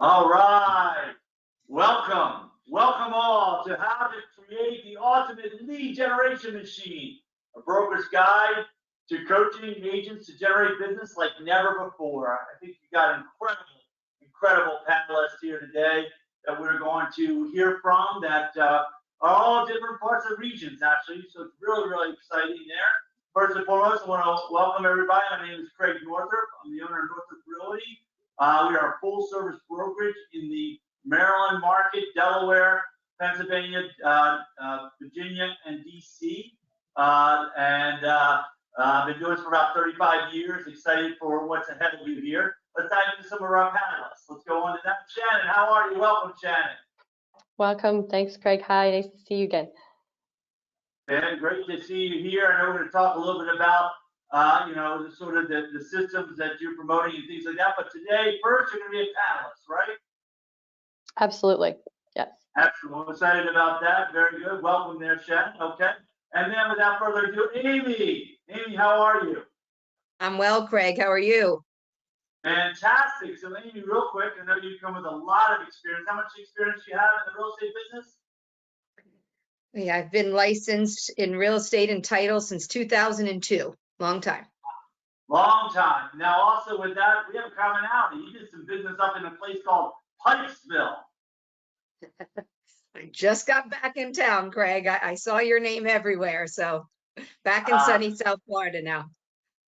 All right. Welcome all to How to Create the Ultimate Lead Generation Machine, a broker's guide to coaching agents to generate business like never before. I think you got incredible panelists here today that we're going to hear from that are all different parts of regions, actually. So it's really exciting there. First and foremost, I want to welcome everybody. My name is Craig Northrup. I'm the owner of Northrup Realty. We are a full service brokerage in the Maryland market, Delaware, Pennsylvania, Virginia, and DC. I've been doing this for about 35 years. Excited for what's ahead of you here. Let's dive into some of our panelists. Let's go on to that. Shannon, how are you? Welcome, Shannon. Welcome. Thanks, Craig. Hi, nice to see you again. Ben, great to see you here. I know we're going to talk a little bit about sort of the systems that you're promoting and things like that. But today, first, you're going to be a panelist, right? Absolutely. Yes. Excellent. I'm excited about that. Very good. Welcome there, Shen. Okay. And then without further ado, Amy. Amy, how are you? I'm well, Craig. How are you? Fantastic. So Amy, real quick, I know you come with a lot of experience. How much experience do you have in the real estate business? Yeah, I've been licensed in real estate and title since 2002. Long time. Long time. Now, also with that, we have a commonality. You did some business up in a place called Pikesville. I just got back in town, Craig. I saw your name everywhere. So back in sunny South Florida now.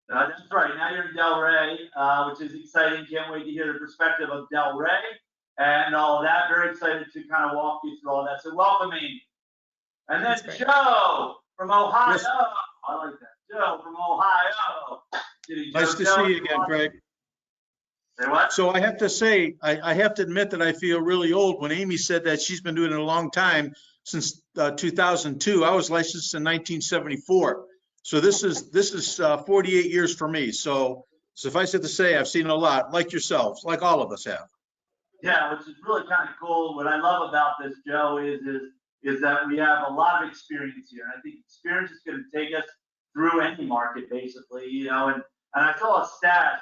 That's right. Now you're in Delray, which is exciting. Can't wait to hear the perspective of Delray and all of that. Very excited to kind of walk you through all that. So welcome, Amy. And then Joe from Ohio. Yes. I like that. Joe from Ohio. Nice to see you again, Craig. Say what? So I have to say, I have to admit that I feel really old when Amy said that she's been doing it a long time, since 2002. I was licensed in 1974. So this is 48 years for me. So suffice it to say, I've seen a lot, like yourselves, like all of us have. Yeah, which is really kind of cool. What I love about this, Joe, is that we have a lot of experience here. And I think experience is going to take us through any market, basically, and I saw a stat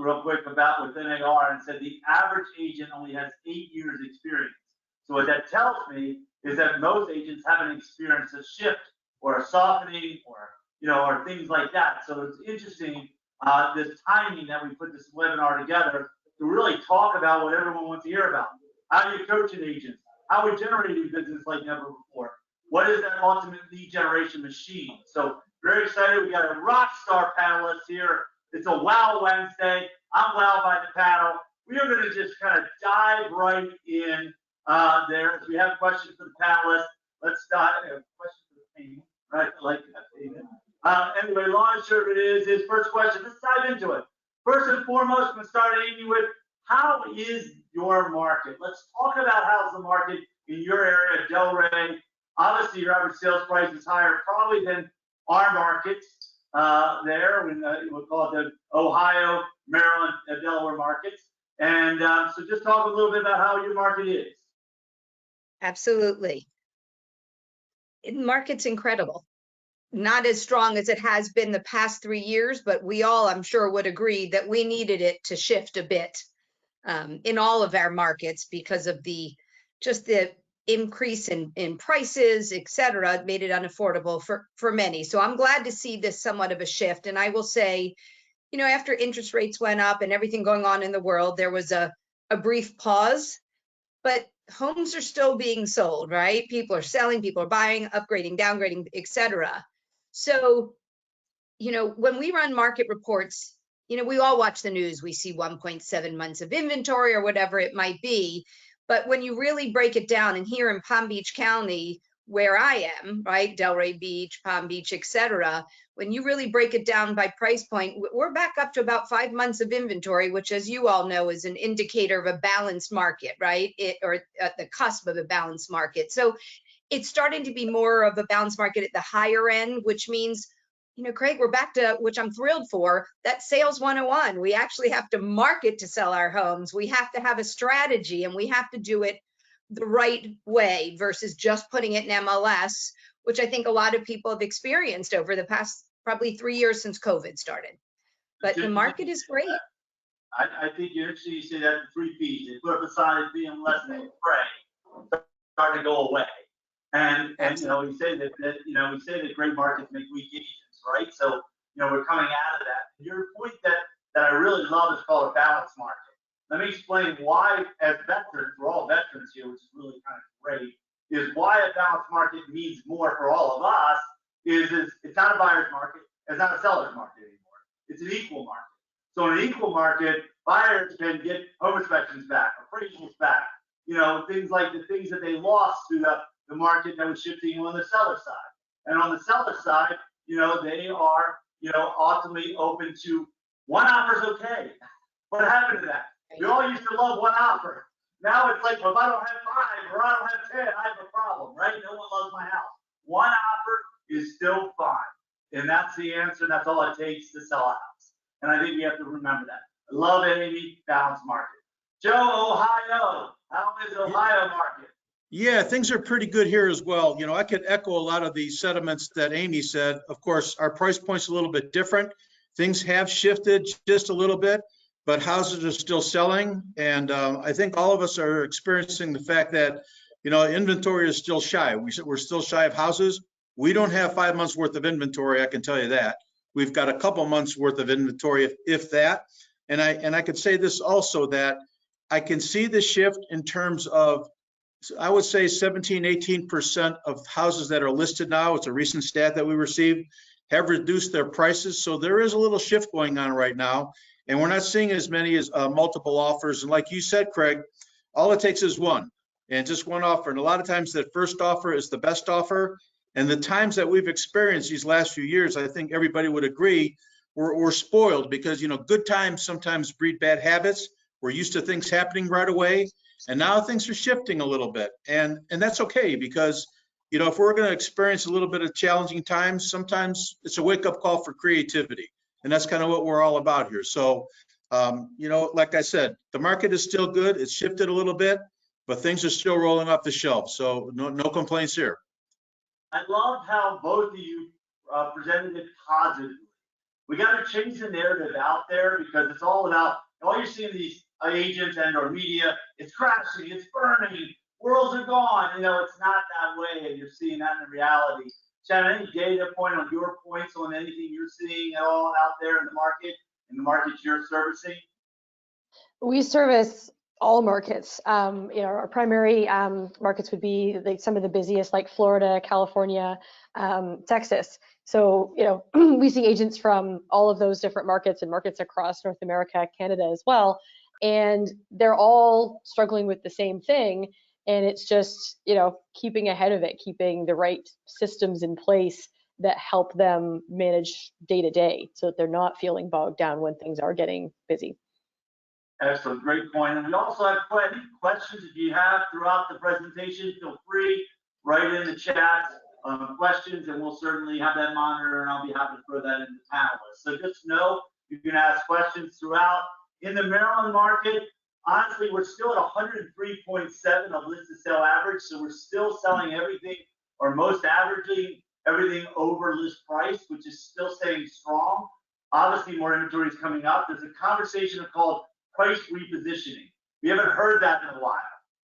real quick about with NAR and said the average agent only has 8 years experience. So what that tells me is that most agents haven't experienced a shift or a softening or things like that. So it's interesting, this timing that we put this webinar together to really talk about what everyone wants to hear about. How do you coach an agent? How we generate new business like never before? What is that ultimate lead generation machine? So very excited. We got a rock star panelist here. It's a Wow Wednesday. I'm wowed by the panel. We are going to just kind of dive right in there. If we have questions for the panelists, let's start. Questions for the team, right? I like that. Anyway, long and short of it is his first question. Let's dive into it. First and foremost, I'm going to start, Amy, with how is your market? Let's talk about how's the market in your area, Delray. Obviously, your average sales price is higher probably than our markets there. We'll call it the Ohio, Maryland, Delaware markets. And so just talk a little bit about how your market is. Absolutely. The market's incredible. Not as strong as it has been the past 3 years, but we all, I'm sure, would agree that we needed it to shift a bit in all of our markets because of the increase in prices, et cetera, made it unaffordable for many. So I'm glad to see this somewhat of a shift. And I will say, after interest rates went up and everything going on in the world, there was a brief pause, but homes are still being sold, right? People are selling, people are buying, upgrading, downgrading, et cetera. So, when we run market reports, we all watch the news. We see 1.7 months of inventory or whatever it might be. But when you really break it down, and here in Palm Beach County, where I am, right, Delray Beach, Palm Beach, et cetera, when you really break it down by price point, we're back up to about 5 months of inventory, which, as you all know, is an indicator of a balanced market, right? Or at the cusp of a balanced market. So it's starting to be more of a balanced market at the higher end, which means, Craig, we're back to, which I'm thrilled for, that sales 101. We actually have to market to sell our homes. We have to have a strategy, and we have to do it the right way versus just putting it in MLS, which I think a lot of people have experienced over the past probably 3 years since COVID started. But the market is great. I think you're interesting you say that the 3 Ps. They put up a sign as being less than pray, starting to go away. And you know, we say that we say that great markets make weak agents, right? So, you know, we're coming out of that. Your point that I really love is called a balanced market. Let me explain why, as veterans, we're all veterans here, which is really kind of great, is why a balanced market means more for all of us is it's not a buyer's market, it's not a seller's market anymore. It's an equal market. So in an equal market, buyers can get home inspections back, appraisals back, you know, things like the things that they lost through the market that was shifting on the seller side. And on the seller side, you know, they are, you know, ultimately open to one offer's okay. What happened to that? We all used to love one offer. Now it's like, well, if I don't have 5 or I don't have 10, I have a problem, right? No one loves my house. One offer is still fine. And that's the answer. That's all it takes to sell a house. And I think we have to remember that. I love Amy, balanced market. Joe, Ohio, how is Ohio market? Yeah, things are pretty good here as well. You know, I could echo a lot of the sentiments that Amy said. Of course, our price point's a little bit different. Things have shifted just a little bit, but houses are still selling. And I think all of us are experiencing the fact that, you know, inventory is still shy. We're still shy of houses. We don't have 5 months worth of inventory, I can tell you that. We've got a couple months worth of inventory, if that. And I could say this also, that I can see the shift in terms of, I would say 17, 18% of houses that are listed now, it's a recent stat that we received, have reduced their prices. So there is a little shift going on right now. And we're not seeing as many as multiple offers. And like you said, Craig, all it takes is one, and just one offer. And a lot of times that first offer is the best offer. And the times that we've experienced these last few years, I think everybody would agree, we're spoiled because, you know, good times sometimes breed bad habits. We're used to things happening right away. And now things are shifting a little bit. And that's okay, because, you know, if we're going to experience a little bit of challenging times, sometimes it's a wake-up call for creativity. And that's kind of what we're all about here. So, you know, like I said, the market is still good. It's shifted a little bit, but things are still rolling off the shelf. So no complaints here. I love how both of you presented it positively. We got to change the narrative out there, because it's all about, all you're seeing these agents and or media, it's crashing, it's burning, worlds are gone. You know, it's not that way, and you're seeing that in reality. Shannon, any data point on your points on anything you're seeing at all out there in the markets you're servicing? We service all markets. You know, our primary markets would be like some of the busiest, like Florida, California, Texas. So, you know, we see agents from all of those different markets and markets across North America, Canada as well. And they're all struggling with the same thing. And it's just, you know, keeping ahead of it, keeping the right systems in place that help them manage day to day, so that they're not feeling bogged down when things are getting busy. Excellent, great point. And we also have any questions if you have throughout the presentation, feel free, write in the chat questions, and we'll certainly have that monitor, and I'll be happy to throw that in the panelists. So just know you can ask questions throughout. In the Maryland market, honestly, we're still at 103.7 of list to sell average, so we're still selling everything, or most averagely everything over list price, which is still staying strong. Obviously, more inventory is coming up. There's a conversation called price repositioning. We haven't heard that in a while.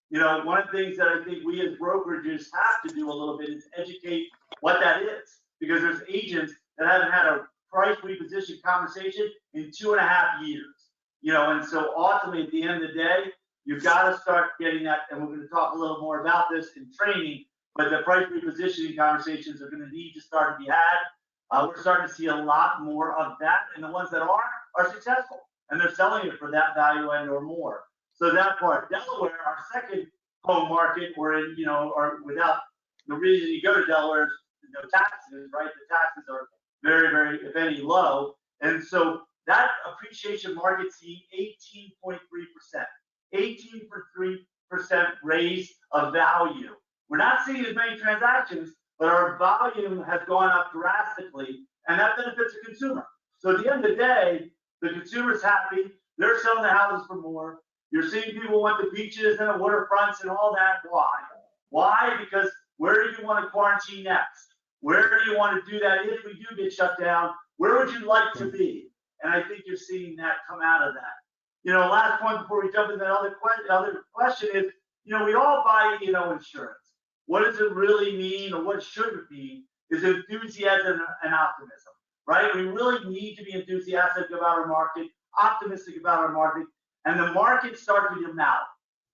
You know, one of the things that I think we as brokerages have to do a little bit is educate what that is, because there's agents that haven't had a price reposition conversation in 2.5 years. You know, and so ultimately, at the end of the day, you've got to start getting that, and we're going to talk a little more about this in training, but the price repositioning conversations are going to need to start to be had. We're starting to see a lot more of that, and the ones that are successful, and they're selling it for that value and or more. So that part, Delaware, our second home market, we're in, you know, or without the reason you go to Delaware is no taxes, right? The taxes are very, very, if any, low. And so that appreciation market seeing 18.3%, 18.3% raise of value. We're not seeing as many transactions, but our volume has gone up drastically, and that benefits the consumer. So at the end of the day, the consumer's happy. They're selling the houses for more. You're seeing people want the beaches and the waterfronts and all that. Why? Why? Because where do you want to quarantine next? Where do you want to do that if we do get shut down? Where would you like to be? And I think you're seeing that come out of that. last point before we jump into that other question is, we all buy, insurance. What does it really mean, or what should it mean? Is enthusiasm and optimism, right? We really need to be enthusiastic about our market, optimistic about our market, and the market starts with your mouth.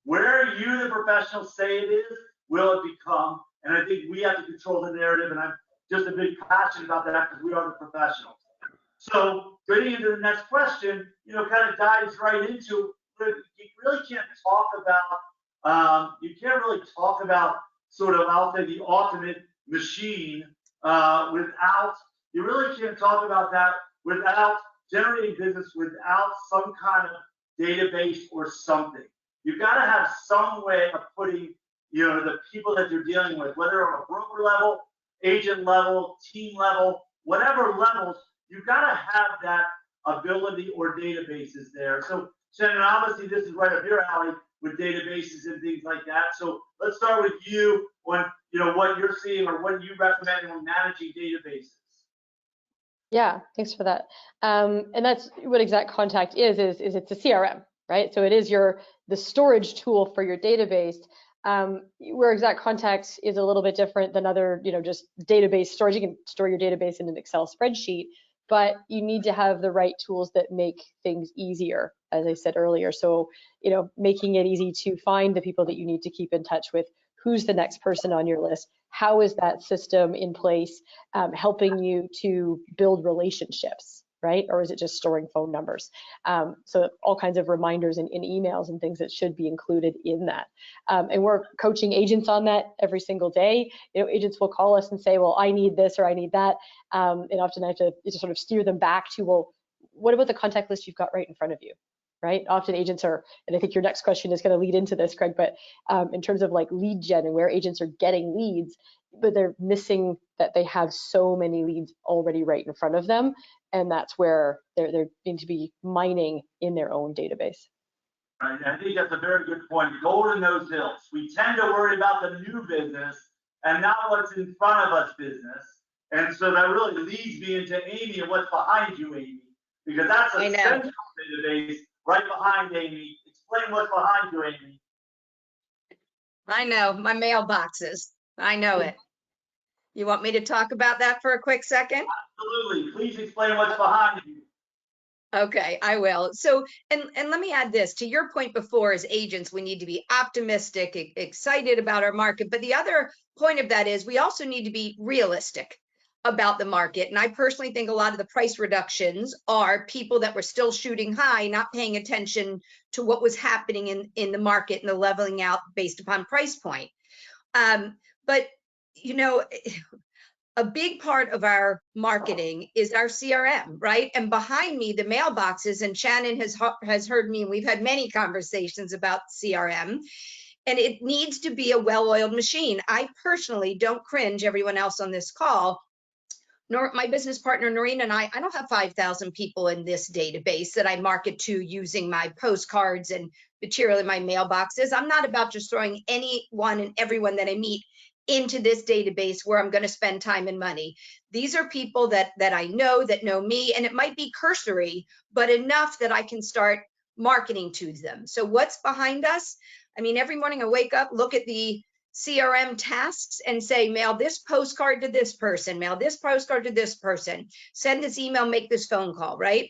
Where you, the professional, say it is, will it become? And I think we have to control the narrative, and I'm just a big passionate about that because we are the professionals. So getting into the next question, kind of dives right into, you really can't talk about, sort of, I'll say, the ultimate machine you really can't talk about that without generating business, without some kind of database or something. You've got to have some way of putting, the people that you're dealing with, whether on a broker level, agent level, team level, whatever levels, you've got to have that ability or databases there. So Shannon, obviously this is right up your alley with databases and things like that. So let's start with you on, what you're seeing or what you recommend when managing databases. Yeah, thanks for that. And that's what Exact Contact is it's a CRM, right? So it is the storage tool for your database. Where Exact Contact is a little bit different than other, just database storage. You can store your database in an Excel spreadsheet, but you need to have the right tools that make things easier, as I said earlier. So, making it easy to find the people that you need to keep in touch with. Who's the next person on your list? How is that system in place, helping you to build relationships, right? Or is it just storing phone numbers? So all kinds of reminders in emails and things that should be included in that. And we're coaching agents on that every single day. Agents will call us and say, well, I need this or I need that. And often I have to sort of steer them back to, well, what about the contact list you've got right in front of you? Right? Often agents are, and I think your next question is going to lead into this, Craig, but in terms of like lead gen and where agents are getting leads, but they're missing that they have so many leads already right in front of them. And that's where they're going to be mining in their own database. Right. I think that's a very good point. Gold in those hills. We tend to worry about the new business and not what's in front of us business. And so that really leads me into Amy and what's behind you, Amy, because that's a central database right behind Amy. Explain what's behind you, Amy. I know, my mailboxes. I know it. You want me to talk about that for a quick second? Absolutely. Please explain what's behind you. Okay, I will. So, and let me add this to your point before, as agents, we need to be optimistic, excited about our market. But the other point of that is we also need to be realistic about the market. And I personally think a lot of the price reductions are people that were still shooting high, not paying attention to what was happening in the market and the leveling out based upon price point. But, a big part of our marketing is our CRM, right? And behind me, the mailboxes, and Shannon has heard me, we've had many conversations about CRM, and it needs to be a well-oiled machine. I personally don't cringe, everyone else on this call, nor my business partner, Noreen, and I don't have 5,000 people in this database that I market to using my postcards and material in my mailboxes. I'm not about just throwing anyone and everyone that I meet into this database where I'm going to spend time and money. These are people that I know, that know me, and it might be cursory, but enough that I can start marketing to them. So what's behind us? I mean, every morning I wake up, look at the CRM tasks and say, mail this postcard to this person, mail this postcard to this person, send this email, make this phone call, right?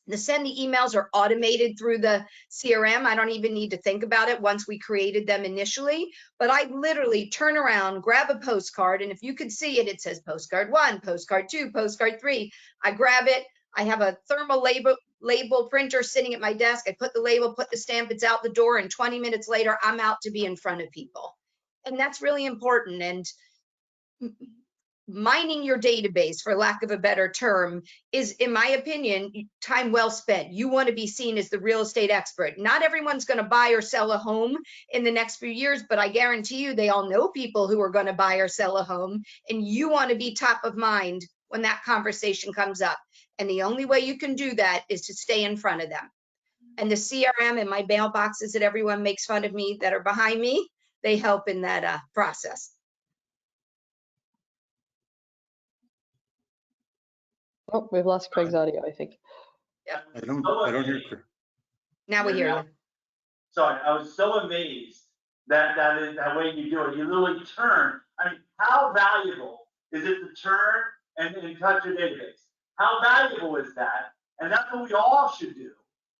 The send the emails are automated through the CRM. I don't even need to think about it once we created them initially, but I literally turn around, grab a postcard, and if you could see it, it says postcard 1, postcard 2, postcard 3. I grab it. I have a thermal label printer sitting at my desk. I put the label, put the stamp, it's out the door, and 20 minutes later, I'm out to be in front of people. And that's really important. And mining your database, for lack of a better term, is, in my opinion, time well spent. You want to be seen as the real estate expert. Not everyone's going to buy or sell a home in the next few years, but I guarantee you they all know people who are going to buy or sell a home, and you want to be top of mind when that conversation comes up. And the only way you can do that is to stay in front of them. And the CRM and my mailboxes that everyone makes fun of me that are behind me, they help in that process. Oh, we've lost Craig's audio, I think. Yep. I don't hear Craig. Now we hear you. Sorry, I was so amazed that that way you do it. You literally turn. I mean, how valuable is it to turn and touch your database? How valuable is that? And that's what we all should do,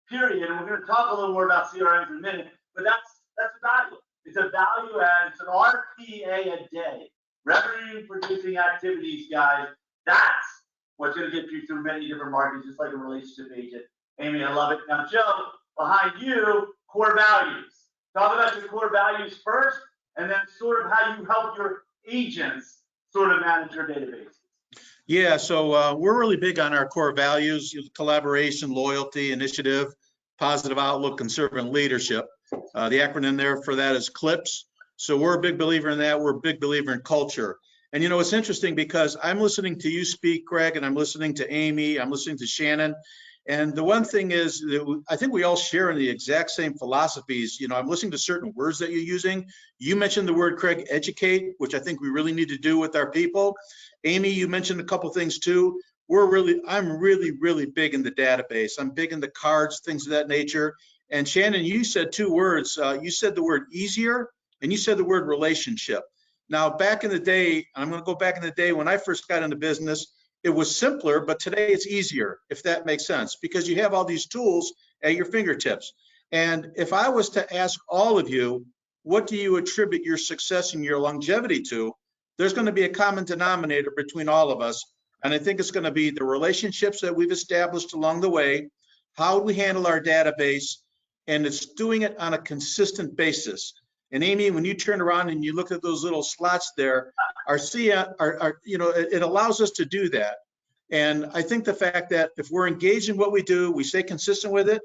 period. And we're going to talk a little more about CRMs in a minute, but that's value. It's a value add. It's an RPA a day. Revenue producing activities, guys. That's what's going to get you through many different markets, just like a relationship agent. Amy, I love it. Now, Joe, behind you, core values. Talk about your core values first, and then sort of how you help your agents sort of manage your databases. Yeah, so we're really big on our core values: collaboration, loyalty, initiative, positive outlook, and servant leadership. The acronym there for that is CLIPS. So we're a big believer in that. We're a big believer in culture. And you know, it's interesting because I'm listening to you speak, Greg, and I'm listening to Amy, I'm listening to Shannon. And the one thing is that I think we all share in the exact same philosophies. You know, I'm listening to certain words that you're using. You mentioned the word, Craig, educate, which I think we really need to do with our people. Amy, you mentioned a couple things too. I'm really big in the database. I'm big in the cards, things of that nature. And Shannon, you said two words. You said the word easier, and you said the word relationship. Now, back in the day, I'm going to go back in the day when I first got into business, it was simpler, but today it's easier, if that makes sense, because you have all these tools at your fingertips. And if I was to ask all of you, what do you attribute your success and your longevity to? There's going to be a common denominator between all of us. And I think it's going to be the relationships that we've established along the way, how we handle our database, and it's doing it on a consistent basis. And Amy, when you turn around and you look at those little slots there, it allows us to do that. And I think the fact that if we're engaged in what we do, we stay consistent with it.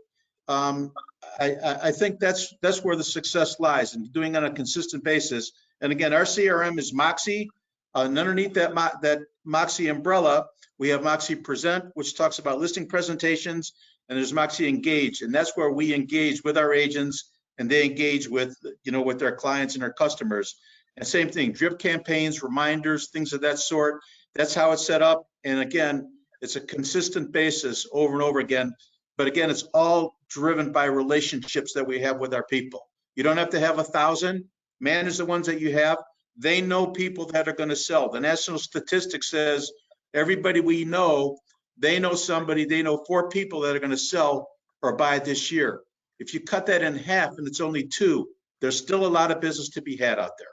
I think that's where the success lies, in doing it on a consistent basis. And again, our CRM is Moxie. And underneath that Moxie umbrella, we have Moxie Present, which talks about listing presentations, and there's Moxie Engage, and that's where we engage with our agents, and they engage with their clients and their customers. And same thing, drip campaigns, reminders, things of that sort. That's how it's set up. And again, it's a consistent basis over and over again. But again, it's all driven by relationships that we have with our people. You don't have to have 1,000. Manage the ones that you have. They know people that are going to sell. The national statistics says everybody we know, they know somebody, they know 4 people that are going to sell or buy this year. If you cut that in half and it's only 2, there's still a lot of business to be had out there.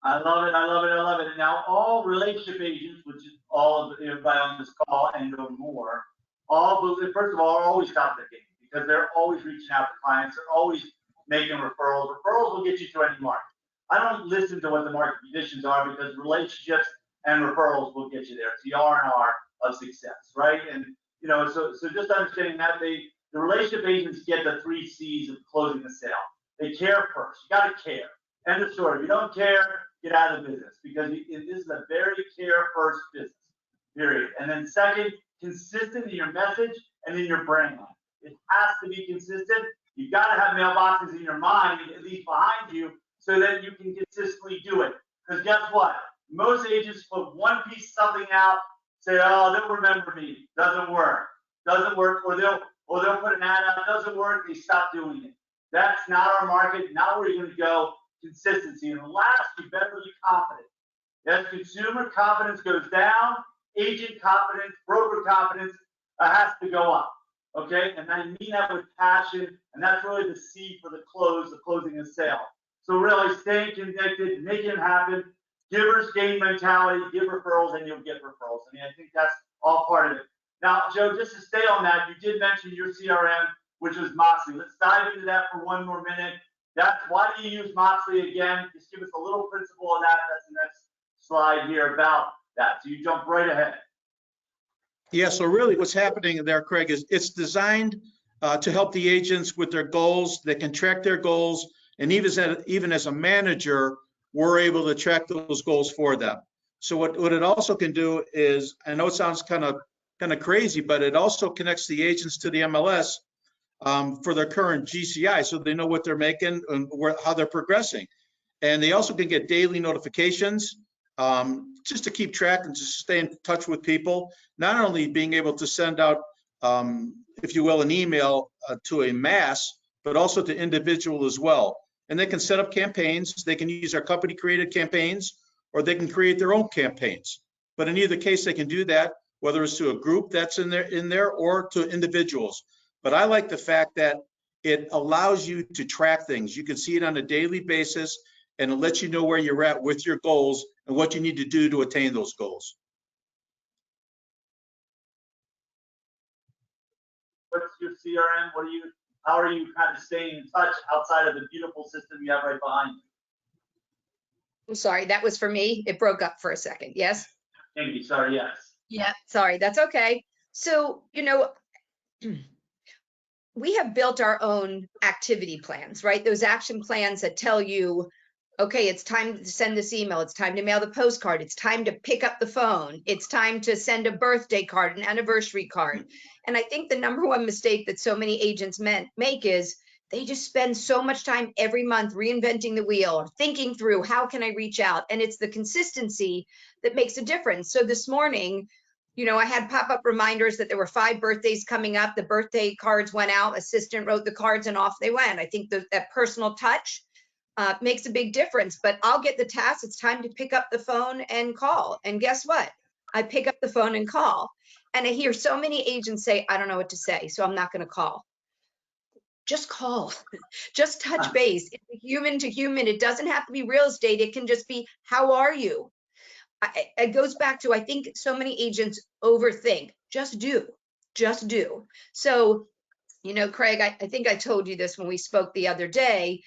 I love it. I love it. I love it. And now all relationship agents, which is all of everybody on this call and no more, first of all, are always top of their game because they're always reaching out to clients. They're always making referrals. Referrals will get you to any market. I don't listen to what the market conditions are because relationships and referrals will get you there. It's the R&R of success, right? And so just understanding that the relationship agents get the 3 C's of closing the sale. They care first. You got to care. End of story. If you don't care, get out of the business because this is a very care first business, period. And then second, consistent in your message and in your brand. It has to be consistent. You've got to have mailboxes in your mind, at least behind you, so that you can consistently do it. Because guess what? Most agents put one piece of something out, say, oh, they'll remember me. Doesn't work. Doesn't work. Or they'll put an ad out. Doesn't work. They stop doing it. That's not our market. Not where you're going to go. Consistency. And last, you better be confident. As consumer confidence goes down, agent confidence, broker confidence has to go up. Okay? And I mean that with passion. And that's really the C for the closing the sale. So really staying connected, making it happen, givers gain mentality, give referrals, and you'll get referrals. I mean, I think that's all part of it. Now, Joe, just to stay on that, you did mention your CRM, which was Moxie. Let's dive into that for one more minute. Why do you use Moxie again? Just give us a little principle of that. That's the next slide here about that. So you jump right ahead. Yeah, so really what's happening there, Craig, is it's designed to help the agents with their goals. They can track their goals. And even as a manager, we're able to track those goals for them. So what it also can do is, I know it sounds kind of crazy, but it also connects the agents to the MLS for their current GCI, so they know what they're making and how they're progressing. And they also can get daily notifications just to keep track and just stay in touch with people. Not only being able to send out if you will, an email to a mass, but also to individual as well. And they can set up campaigns. They can use our company created campaigns, or they can create their own campaigns. But in either case, they can do that, whether it's to a group that's in there or to individuals. But I like the fact that it allows you to track things. You can see it on a daily basis, and it lets you know where you're at with your goals and what you need to do to attain those goals. What's your CRM? How are you kind of staying in touch outside of the beautiful system you have right behind you? I'm sorry, that was for me. It broke up for a second. Yes? Amy, sorry, yes. Yeah, sorry, that's okay. So, we have built our own activity plans, right? Those action plans that tell you, okay, it's time to send this email, it's time to mail the postcard, it's time to pick up the phone, it's time to send a birthday card, an anniversary card. And I think the number one mistake that so many agents make is they just spend so much time every month reinventing the wheel or thinking through, how can I reach out? And it's the consistency that makes a difference. So this morning, I had pop-up reminders that there were 5 birthdays coming up. The birthday cards went out, assistant wrote the cards, and off they went. I think that personal touch makes a big difference, but I'll get the task. It's time to pick up the phone and call. And guess what? I pick up the phone and call. And I hear so many agents say, I don't know what to say, so I'm not going to call. Just call, just touch base. It's human to human. It doesn't have to be real estate. It can just be, how are you? It goes back to, I think so many agents overthink. Just do. So, Craig, I think I told you this when we spoke the other day.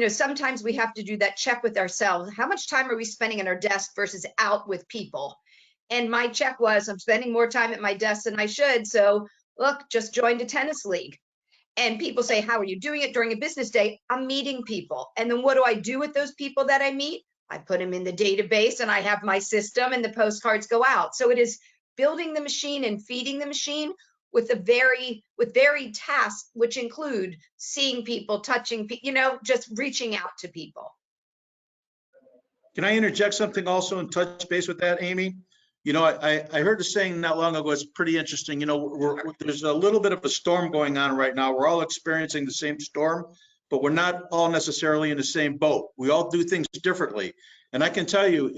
Sometimes we have to do that check with ourselves. How much time are we spending at our desk versus out with people? And my check was, I'm spending more time at my desk than I should. So look, just joined a tennis league. And people say, how are you doing it during a business day? I'm meeting people. And then what do I do with those people that I meet? I put them in the database and I have my system and the postcards go out. So it is building the machine and feeding the machine with varied tasks, which include seeing people, touching people, just reaching out to people. Can I interject something also and touch base with that, Amy? I heard a saying not long ago. It's pretty interesting. There's a little bit of a storm going on right now. We're all experiencing the same storm, but we're not all necessarily in the same boat. We all do things differently. And I can tell you,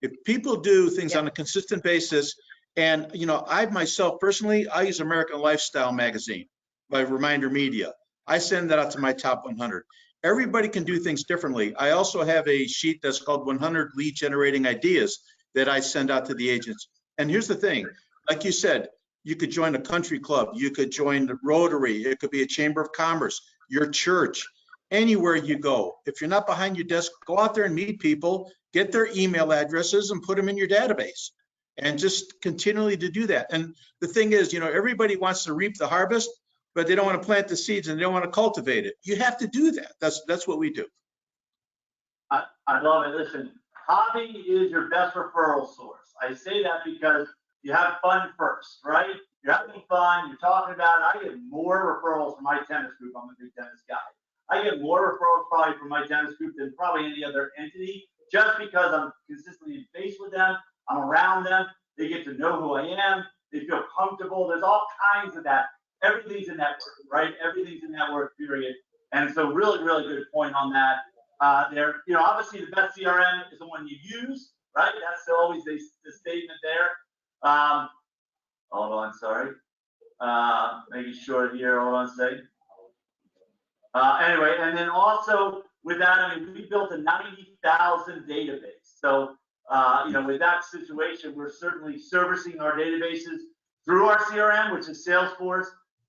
if people do things on a consistent basis, and I myself personally, I use American Lifestyle magazine by Reminder Media. I send that out to my top 100. Everybody can do things differently. I also have a sheet that's called 100 lead generating ideas that I send out to the agents. And here's the thing, like you said, you could join a country club, you could join the Rotary, it could be a Chamber of Commerce, your church, anywhere you go. If you're not behind your desk, go out there and meet people, get their email addresses and put them in your database, and just continually to do that. And the thing is, everybody wants to reap the harvest, but they don't want to plant the seeds and they don't want to cultivate it. You have to do that. That's what we do. I love it. Listen, hobby is your best referral source. I say that because you have fun first, right? You're having fun, you're talking about it. I get more referrals from my tennis group. I'm a big tennis guy. I get more referrals probably from my tennis group than probably any other entity, just because I'm consistently in face with them. I'm around them. They get to know who I am. They feel comfortable. There's all kinds of that. Everything's a network, right? Everything's a network, period. And so really, really good point on that. Obviously the best CRM is the one you use, right? That's always the statement there. Hold on, sorry. Making sure here, hold on a second. Anyway, and then also with that, we built a 90,000 database. So, with that situation, we're certainly servicing our databases through our CRM, which is Salesforce.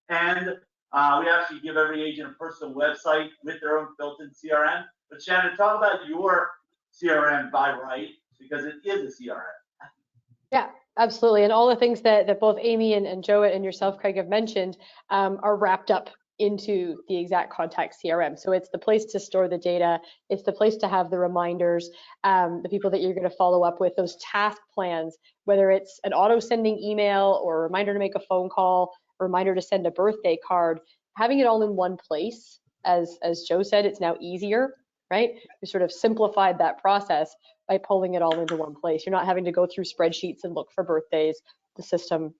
And we actually give every agent a personal website with their own built-in CRM. But Shannon, talk about your CRM by right, because it is a CRM. Yeah, absolutely. And all the things that both Amy and Joe and yourself, Craig, have mentioned are wrapped up into the exact contact CRM. So it's the place to store the data. It's the place to have the reminders, the people that you're going to follow up with, those task plans, whether it's an auto sending email or a reminder to make a phone call, a reminder to send a birthday card, having it all in one place. As Joe said, it's now easier, right? We sort of simplified that process by pulling it all into one place. You're not having to go through spreadsheets and look for birthdays. the system,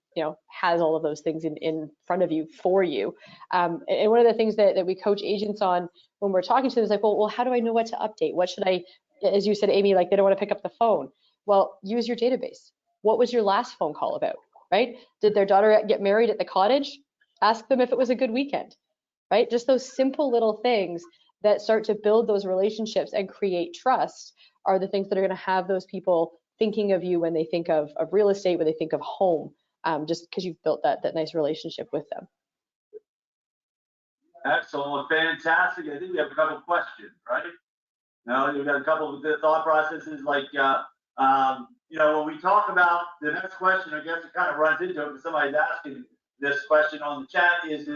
has all of those things in front of you for you. And one of the things that we coach agents on when we're talking to them is like, well, how do I know what to update? What should I, as you said, Amy, like they don't want to pick up the phone. Well, use your database. What was your last phone call about, right? Did their daughter get married at the cottage? Ask them if it was a good weekend, right? Just those simple little things that start to build those relationships and create trust are the things that are going to have those people thinking of you when they think of real estate, when they think of home, just because you've built that nice relationship with them. Excellent, fantastic. I think we have a couple of questions, right? Now we've got a couple of the thought processes, like when we talk about the next question, I guess it kind of runs into it, because somebody's asking this question on the chat is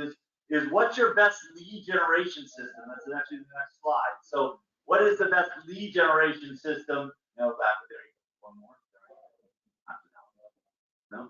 what's your best lead generation system? That's actually the next slide. So what is the best lead generation system? No, back there. One more. No.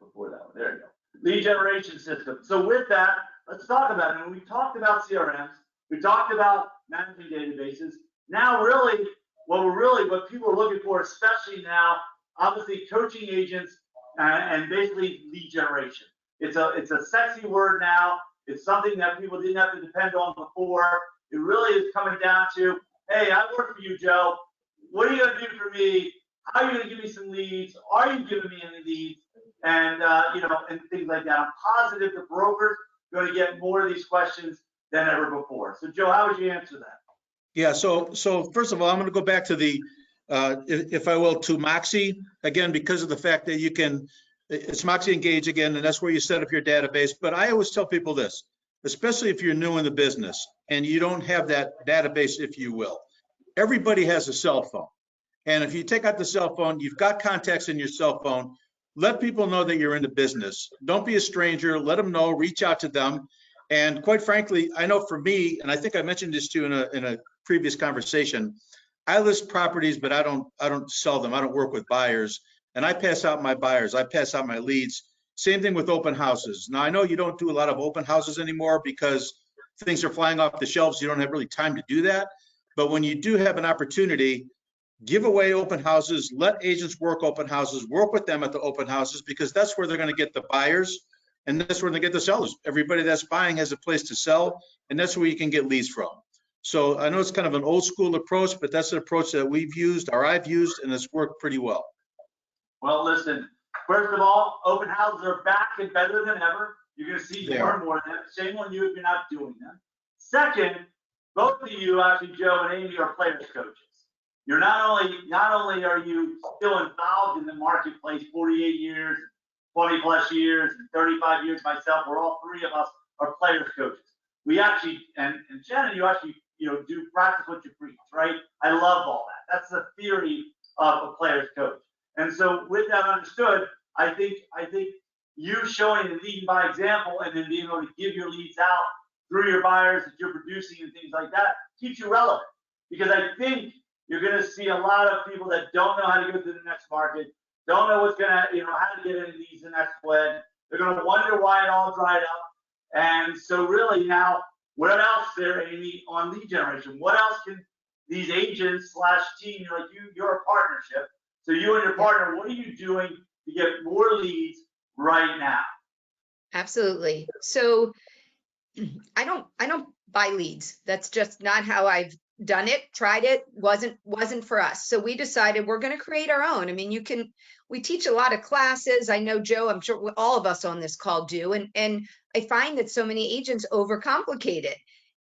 Before that one. There you go. Lead generation system. So with that, let's talk about it. When we talked about CRMs, we talked about managing databases. Now, really, what people are looking for, especially now, obviously coaching agents and basically lead generation. It's a sexy word now. It's something that people didn't have to depend on before. It really is coming down to, hey, I work for you, Joe. What are you going to do for me? How are you going to give me some leads? Are you giving me any leads? And and things like that. I'm positive the brokers are going to get more of these questions than ever before. So, Joe, how would you answer that? Yeah. So first of all, I'm going to go back to the, if I will, to Moxie again, because of the fact that you can. It's Moxie Engage again, and that's where you set up your database. But I always tell people this, especially if you're new in the business and you don't have that database, if you will. Everybody has a cell phone. And if you take out the cell phone, you've got contacts in your cell phone. Let people know that you're in the business. Don't be a stranger. Let them know. Reach out to them. And quite frankly, I know for me, and I think I mentioned this to you in a previous conversation, I list properties, but I don't sell them. I don't work with buyers. And I pass out my buyers. I pass out my leads. Same thing with open houses. Now, I know you don't do a lot of open houses anymore because things are flying off the shelves. You don't have really time to do that. But when you do have an opportunity, give away open houses. Let agents work open houses. Work with them at the open houses, because that's where they're going to get the buyers and that's where they get the sellers. Everybody that's buying has a place to sell, and that's where you can get leads from. So I know it's kind of an old school approach, but that's an approach that we've used or I've used, and it's worked pretty well. Well, listen, first of all, open houses are back and better than ever. You're going to see more and more of them. Shame on you if you're not doing them. Second, both of you, actually, Joe and Amy, are players coaches. You're not only are you still involved in the marketplace, 48 years, 20 plus years, and 35 years myself, we're all three of us are players coaches. We actually, and Shannon, you actually, do practice what you preach, right? I love all that. That's the theory of a players coach. And so with that understood, I think you showing and leading by example, and then being able to give your leads out through your buyers that you're producing and things like that keeps you relevant. Because I think you're going to see a lot of people that don't know how to go to the next market, don't know what's going to, how to get into these the next when. They're going to wonder why it all dried up. And so really now, what else there, Amy, on lead generation? What else can these agents / team, like you're a partnership. So you and your partner, what are you doing to get more leads right now? Absolutely. So I don't buy leads. That's just not how I've done it, tried it, wasn't for us. So we decided we're going to create our own. I mean, we teach a lot of classes. I know, Joe, I'm sure all of us on this call do. And I find that so many agents overcomplicate it.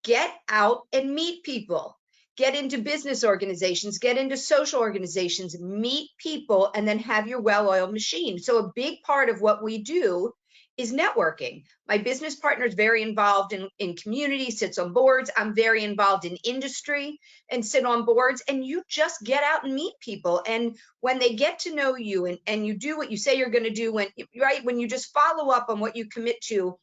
Get out and meet people. Get into business organizations, get into social organizations, meet people, and then have your well-oiled machine. So a big part of what we do is networking. My business partner is very involved in community, sits on boards. I'm very involved in industry and sit on boards. And you just get out and meet people. And when they get to know you and you do what you say you're going to do, when you just follow up on what you commit to,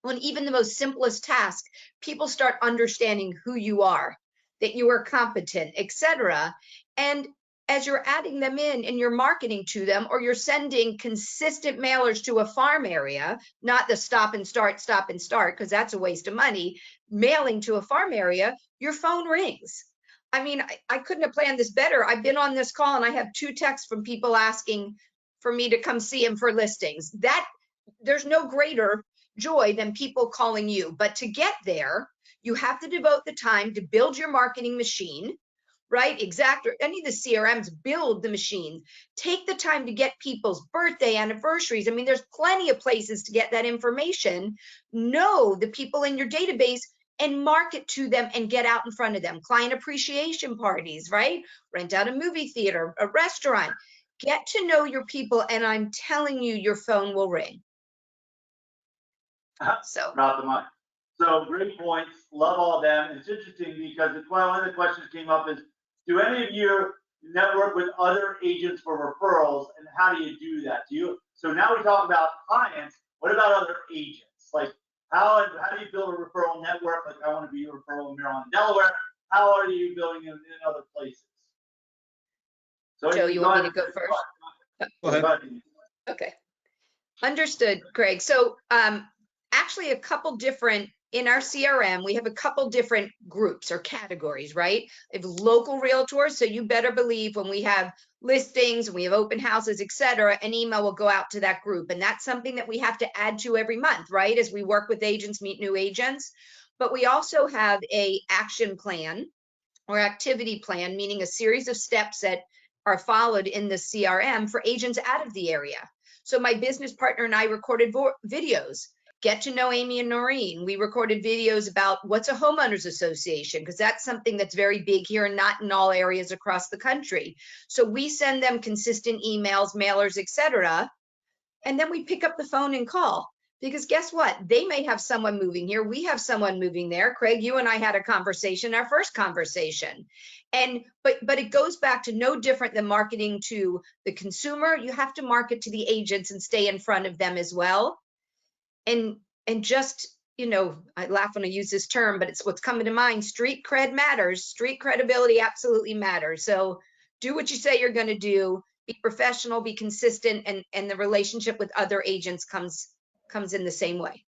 on even the most simplest task, people start understanding who you are, that you are competent, etc. And as you're adding them in and you're marketing to them, or you're sending consistent mailers to a farm area, not the stop and start, because that's a waste of money, mailing to a farm area, your phone rings. I mean, I couldn't have planned this better. I've been on this call and I have 2 texts from people asking, for me to come see him for listings. That there's no greater joy than people calling you. But to get there, you have to devote the time to build your marketing machine, right? Exact, or any of the CRMs build the machine. Take the time to get people's birthday, anniversaries. I mean, there's plenty of places to get that information. Know the people in your database and market to them and get out in front of them. Client appreciation parties, right? Rent out a movie theater, a restaurant. Get to know your people, and I'm telling you, your phone will ring. So, Drop the mic. So great points. Love all of them. It's interesting because one of the questions came up is, do any of you network with other agents for referrals, and how do you do that? So now we talk about clients. What about other agents? Like how do you build a referral network? Like I want to be a referral in Maryland, Delaware. How are you building in other places? So Joe, you want me to go first? Go ahead. Okay. Understood, Craig. So actually a couple different, in our CRM, we have a couple different groups or categories, right? We have local realtors. So you better believe when we have listings, we have open houses, et cetera, an email will go out to that group. And that's something that we have to add to every month, right? As we work with agents, meet new agents. But we also have a action plan or activity plan, meaning a series of steps that are followed in the CRM for agents out of the area. So my business partner and I recorded videos. Get to know Amy and Noreen. We recorded videos about what's a homeowners association, because that's something that's very big here and not in all areas across the country. So we send them consistent emails, mailers, etc. And then we pick up the phone and call, because guess what? They may have someone moving here. We have someone moving there. Craig, you and I had a conversation, our first conversation. But it goes back to no different than marketing to the consumer. You have to market to the agents and stay in front of them as well. And just, I laugh when I use this term, but it's what's coming to mind. Street cred matters. Street credibility absolutely matters. So do what you say you're going to do. Be professional, be consistent, and the relationship with other agents comes in the same way.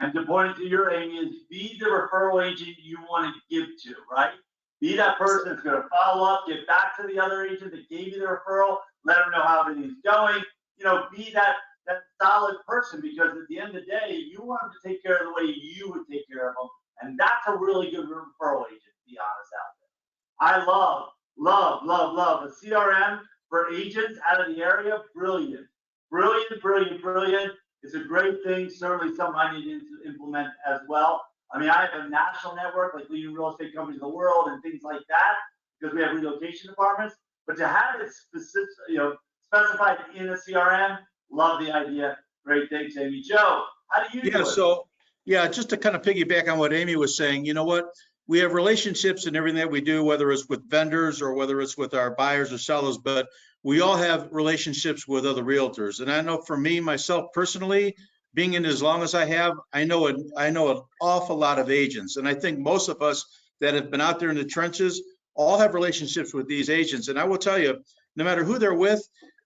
And to point to your aim is be the referral agent you want to give to, right? Be that person that's going to follow up, get back to the other agent that gave you the referral, let them know how everything's going. Be that solid person, because at the end of the day, you want them to take care of the way you would take care of them. And that's a really good referral agent, to be honest, out there. I love a CRM for agents out of the area. Brilliant. It's a great thing. Certainly something I need to implement as well. I mean, I have a national network like leading real estate companies in the world and things like that, because we have relocation departments. But to have it specified in a CRM, love the idea. Great, thanks, Amy. Joe, how do you do it? So just to kind of piggyback on what Amy was saying, you know what? We have relationships in everything that we do, whether it's with vendors or whether it's with our buyers or sellers, but we all have relationships with other realtors. And I know for me, myself personally, being in as long as I have, I know an awful lot of agents. And I think most of us that have been out there in the trenches all have relationships with these agents. And I will tell you, no matter who they're with,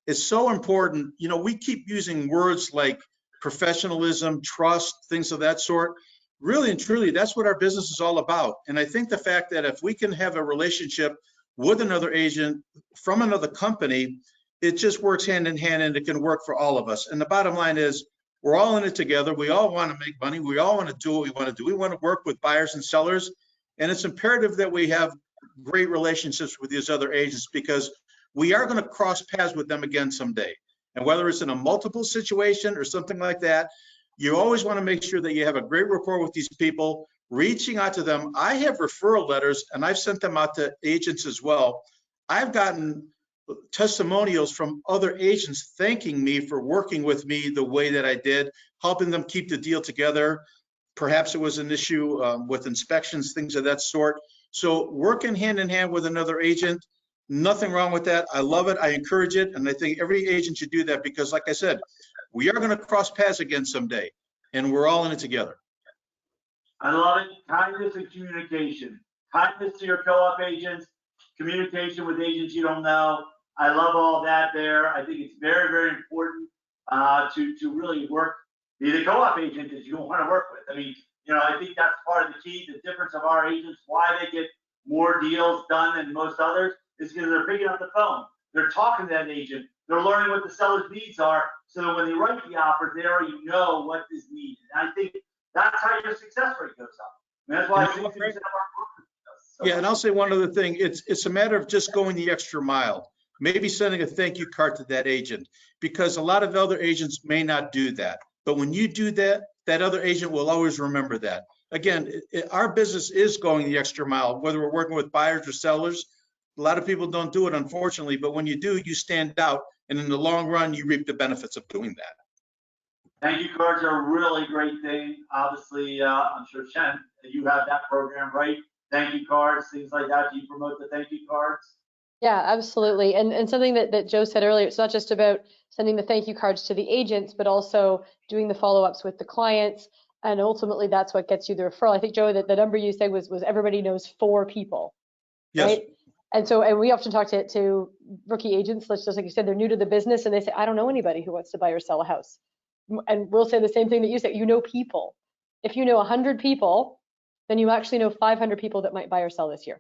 it's so important. We keep using words like professionalism, trust, things of that sort. Really and truly, that's what our business is all about. And I think the fact that if we can have a relationship with another agent from another company, it just works hand in hand, and it can work for all of us. And the bottom line is, we're all in it together. We all want to make money. We all want to do what we want to do. We want to work with buyers and sellers. And it's imperative that we have great relationships with these other agents, because we are going to cross paths with them again someday. And whether it's in a multiple situation or something like that, you always want to make sure that you have a great rapport with these people, reaching out to them. I have referral letters, and I've sent them out to agents as well. I've gotten testimonials from other agents thanking me for working with me the way that I did, helping them keep the deal together. Perhaps it was an issue with inspections, things of that sort. So working hand in hand with another agent, nothing wrong with that. I love it. I encourage it. And I think every agent should do that, because like I said, we are going to cross paths again someday, and we're all in it together. I love it. Kindness and communication. Kindness to your co-op agents, communication with agents you don't know. I love all that there. I think it's very, very important to really be the co-op agent that you want to work with. I mean, I think that's part of the key. The difference of our agents, why they get more deals done than most others, is because they're picking up the phone. They're talking to that agent. they're learning what the seller's needs are, so that when they write the offer, they already know what is needed. And I think that's how your success rate goes up. And that's why 60% of our brokers does. So Yeah, and I'll say one other thing. It's a matter of just going the extra mile. Maybe sending a thank you card to that agent, because a lot of other agents may not do that. But when you do that, that other agent will always remember that. Again, our business is going the extra mile, whether we're working with buyers or sellers. A lot of people don't do it, unfortunately, but when you do, you stand out, and in the long run, you reap the benefits of doing that. Thank you cards are a really great thing. Obviously, I'm sure Shen, you have that program, right? Thank you cards, things like that. Do you promote the thank you cards? Yeah, absolutely. And something that Joe said earlier, it's not just about sending the thank you cards to the agents, but also doing the follow-ups with the clients. And ultimately, that's what gets you the referral. I think, Joe, that the number you said was everybody knows 4 people, Yes. right? And we often talk to rookie agents, just like you said, they're new to the business, and they say, I don't know anybody who wants to buy or sell a house. And we'll say the same thing that you said, you know people. If you know 100 people, then you actually know 500 people that might buy or sell this year.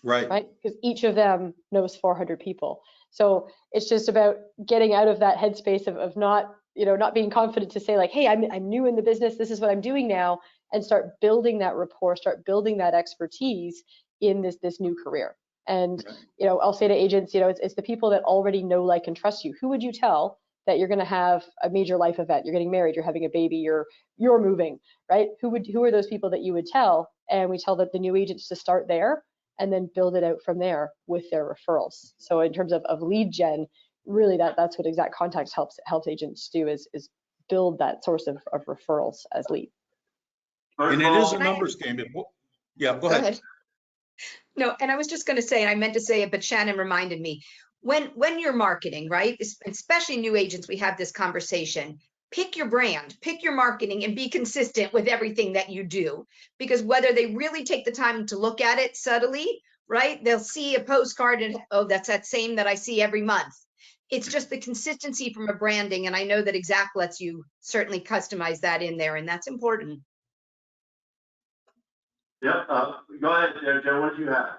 Right? Because each of them knows 400 people. So it's just about getting out of that headspace of not, not being confident to say like, hey, I'm new in the business. This is what I'm doing now, and start building that rapport, start building that expertise in this new career. And, I'll say to agents, it's the people that already know, like, and trust you. Who would you tell that you're going to have a major life event? You're getting married, you're having a baby, you're moving, right? Who are those people that you would tell? And we tell the new agents to start there, and then build it out from there with their referrals. So in terms of lead gen, really that's what Exact Contacts helps agents do, is build that source of referrals as lead. And it is a numbers game. Yeah, go ahead. No, and I was just going to say, and I meant to say it, but Shannon reminded me, when you're marketing, right, especially new agents, we have this conversation. Pick your brand, pick your marketing, and be consistent with everything that you do. Because whether they really take the time to look at it subtly, right, they'll see a postcard and, oh, that's that same that I see every month. It's just the consistency from a branding. And I know that Exact lets you certainly customize that in there, and that's important. Yep. Go ahead, Joe. What do you have?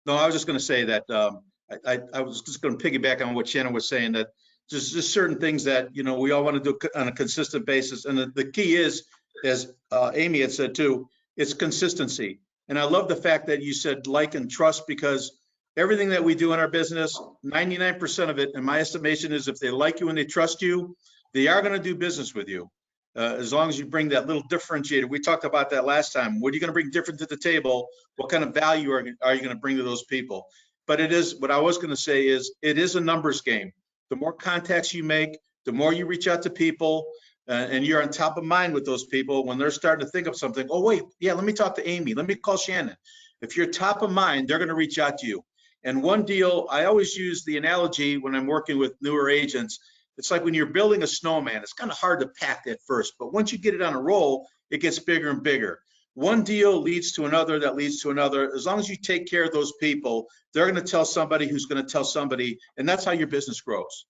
No, I was just going to say that I was just going to piggyback on what Shannon was saying, that just certain things that, we all want to do on a consistent basis. And the key is, as Amy had said too, it's consistency. And I love the fact that you said like and trust, because everything that we do in our business, 99% of it, in my estimation, is if they like you and they trust you, they are going to do business with you. As long as you bring that little differentiator. We talked about that last time. What are you going to bring different to the table? What kind of value are you going to bring to those people? But it is, what I was going to say is, it is a numbers game. The more contacts you make, the more you reach out to people, and you're on top of mind with those people when they're starting to think of something. Oh, wait, yeah, let me talk to Amy. Let me call Shannon. If you're top of mind, they're going to reach out to you. And one deal, I always use the analogy when I'm working with newer agents. It's like when you're building a snowman, it's kind of hard to pack at first, but once you get it on a roll, it gets bigger and bigger. One deal leads to another that leads to another. As long as you take care of those people, they're going to tell somebody who's going to tell somebody, and that's how your business grows.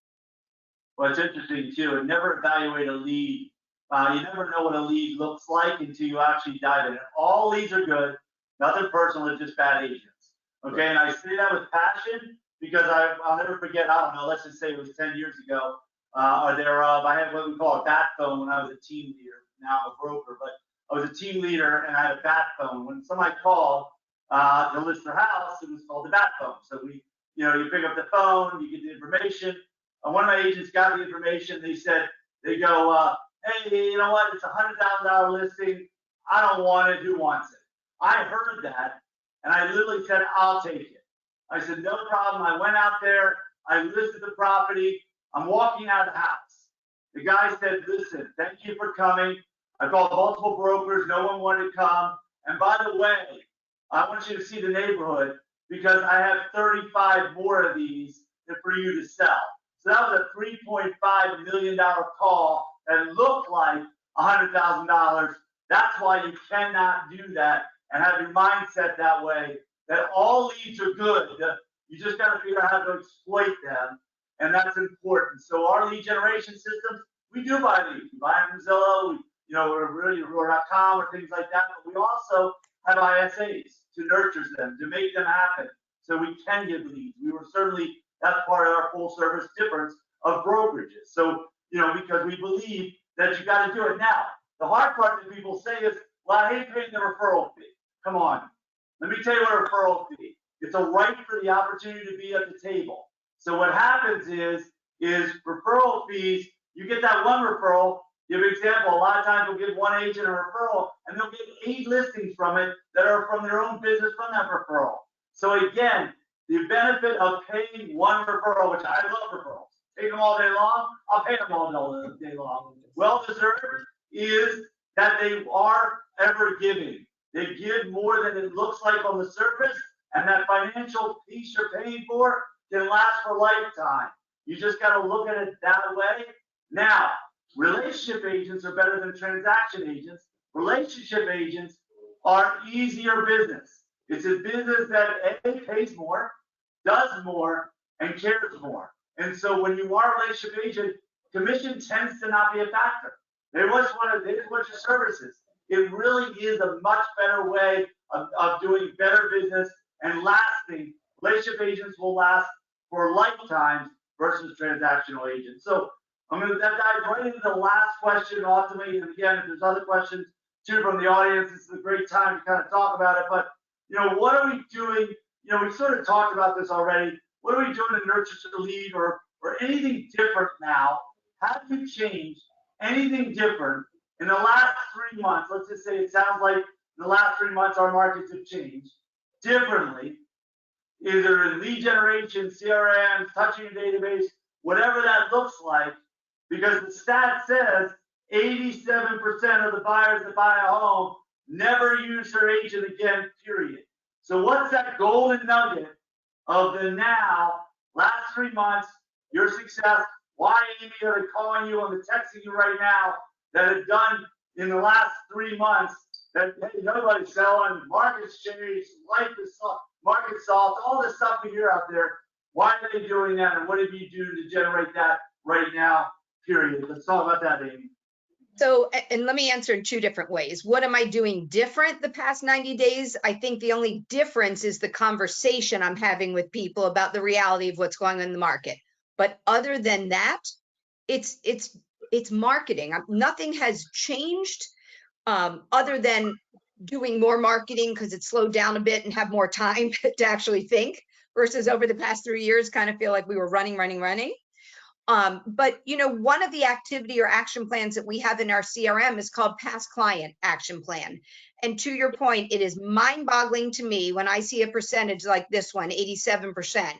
Well, it's interesting too, and never evaluate a lead. You never know what a lead looks like until you actually dive in it. All leads are good, nothing personal, it's just bad agents. Okay, right. And I say that with passion because I'll never forget, I don't know, let's just say it was 10 years ago. I had what we call a bat phone when I was a team leader. Now I'm a broker, but I was a team leader and I had a bat phone. When somebody called to list their house, it was called the bat phone. So you pick up the phone, you get the information. One of my agents got the information. They go, hey, you know what? It's a $100,000 listing. I don't want it. Who wants it? I heard that, and I literally said, I'll take it. I said, no problem. I went out there. I listed the property. I'm walking out of the house. The guy said, listen, thank you for coming. I called multiple brokers. No one wanted to come. And by the way, I want you to see the neighborhood because I have 35 more of these for you to sell. So that was a $3.5 million call that looked like $100,000. That's why you cannot do that and have your mindset that way, that all leads are good. You just got to figure out how to exploit them. And that's important. So our lead generation systems, we do buy leads. We buy them from Zillow, or.com or things like that. But we also have ISAs to nurture them, to make them happen, so we can give leads. We were certainly That's part of our full service difference of brokerages. So, because we believe that you got to do it. Now, the hard part that people say is, well, I hate paying the referral fee. Come on. Let me tell you what a referral fee. It's a right for the opportunity to be at the table. So what happens is referral fees, you get that one referral. Give an example, a lot of times we'll give one agent a referral and they'll get 8 listings from it that are from their own business from that referral. So again, the benefit of paying one referral, which I love referrals, take them all day long, I'll pay them all day long. Well deserved is that they are ever giving. They give more than it looks like on the surface, and that financial piece you're paying for can last for a lifetime. You just got to look at it that way. Now, relationship agents are better than transaction agents. Relationship agents are easier business. It's a business that A, pays more, does more, and cares more. And so when you are a relationship agent, commission tends to not be a factor. They just want your services. It really is a much better way of doing better business and lasting. Relationship agents will last for lifetimes versus transactional agents. So I'm going to dive right into the last question ultimately. And again, if there's other questions too from the audience, this is a great time to kind of talk about it. But, what are we doing? We sort of talked about this already. What are we doing to nurture to lead or anything different now? How do you change anything different in the last 3 months? Let's just say it sounds like in the last 3 months our markets have changed differently, either in lead generation, CRMs, touching a database, whatever that looks like, because the stat says 87% of the buyers that buy a home never use their agent again, period. So what's that golden nugget of the now, last 3 months, your success? Why, Amy, are they calling you and texting you right now that have done in the last 3 months that, hey, nobody's selling, market's changed, life is soft, market soft, all this stuff we hear out there? Why are they doing that, and what did you do to generate that right now, period? Let's talk about that, Amy. So, and let me answer in 2 different ways. What am I doing different the past 90 days? I think the only difference is the conversation I'm having with people about the reality of what's going on in the market. But other than that, it's marketing. Nothing has changed other than doing more marketing because it's slowed down a bit and have more time to actually think, versus over the past 3 years, kind of feel like we were running. But one of the activity or action plans that we have in our CRM is called Past Client Action Plan. And to your point, it is mind-boggling to me when I see a percentage like this one, 87%,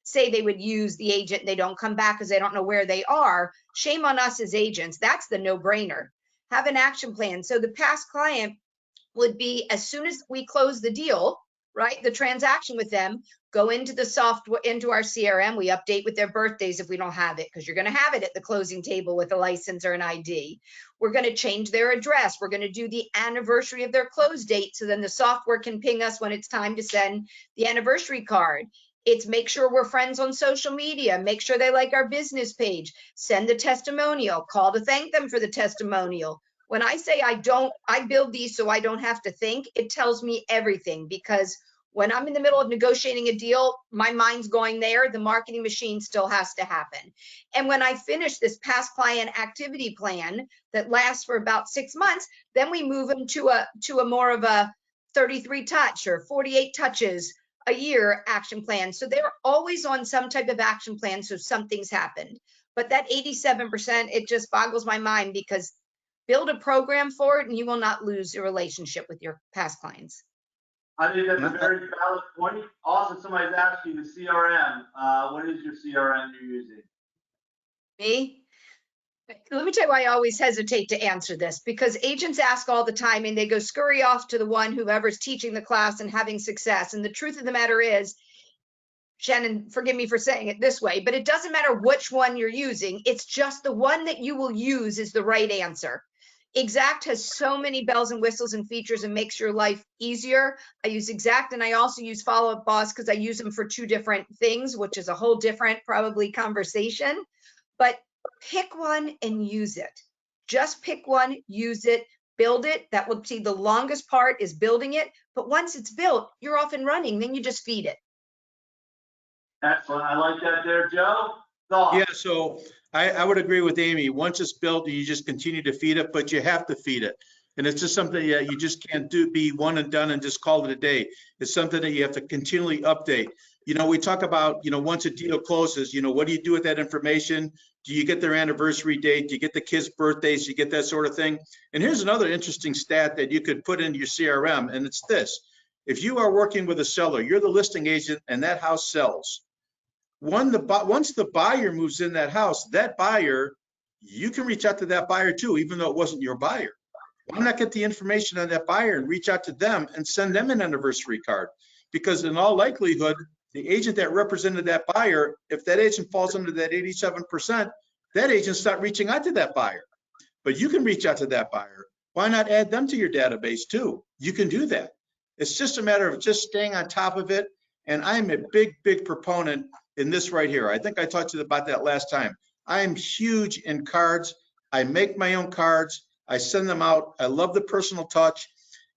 say they would use the agent, they don't come back because they don't know where they are. Shame on us as agents. That's the no-brainer. Have an action plan. So the past client would be, as soon as we close the deal, right, the transaction with them, go into the software, into our CRM. We update with their birthdays if we don't have it, because you're going to have it at the closing table with a license or an ID. We're going to change their address. We're going to do the anniversary of their close date, so then the software can ping us when it's time to send the anniversary card. It's make sure we're friends on social media, make sure they like our business page, send the testimonial, call to thank them for the testimonial. When I say I build these so I don't have to think, it tells me everything, because when I'm in the middle of negotiating a deal, my mind's going there. The marketing machine still has to happen. And when I finish this past client activity plan that lasts for about 6 months, then we move them to a more of a 33 touch or 48 touches a year action plan. So they're always on some type of action plan, so something's happened. But that 87%, it just boggles my mind, because build a program for it and you will not lose your relationship with your past clients. I think that's a very valid point. Also, somebody's asking the CRM. What is your CRM you're using? Me? Let me tell you why I always hesitate to answer this, because agents ask all the time and they go scurry off to the one whoever's teaching the class and having success. And the truth of the matter is, Shannon, forgive me for saying it this way, but it doesn't matter which one you're using. It's just the one that you will use is the right answer. Exact has so many bells and whistles and features and makes your life easier. I use Exact, and I also use Follow Up Boss because I use them for 2 different things, which is a whole different probably conversation. But pick one and use it. Just pick one, use it, build it. That will be the longest part, is building it. But once it's built, you're off and running. Then you just feed it. Excellent. I like that there, Joe. Thoughts? Yeah, so I would agree with Amy. Once it's built, you just continue to feed it, but you have to feed it. And it's just something that you just can't be one and done and just call it a day. It's something that you have to continually update. We talk about, once a deal closes, what do you do with that information? Do you get their anniversary date? Do you get the kids' birthdays? Do you get that sort of thing? And here's another interesting stat that you could put into your CRM, and it's this. If you are working with a seller, you're the listing agent, and that house sells. Once the buyer moves in that house, that buyer, you can reach out to that buyer too, even though it wasn't your buyer. Why not get the information on that buyer and reach out to them and send them an anniversary card? Because in all likelihood, the agent that represented that buyer, if that agent falls under that 87%, that agent's not reaching out to that buyer. But you can reach out to that buyer. Why not add them to your database too? You can do that. It's just a matter of just staying on top of it. And I'm a big, big proponent in this right here. I think I talked to you about that last time. I am huge in cards. I make my own cards. I send them out. I love the personal touch.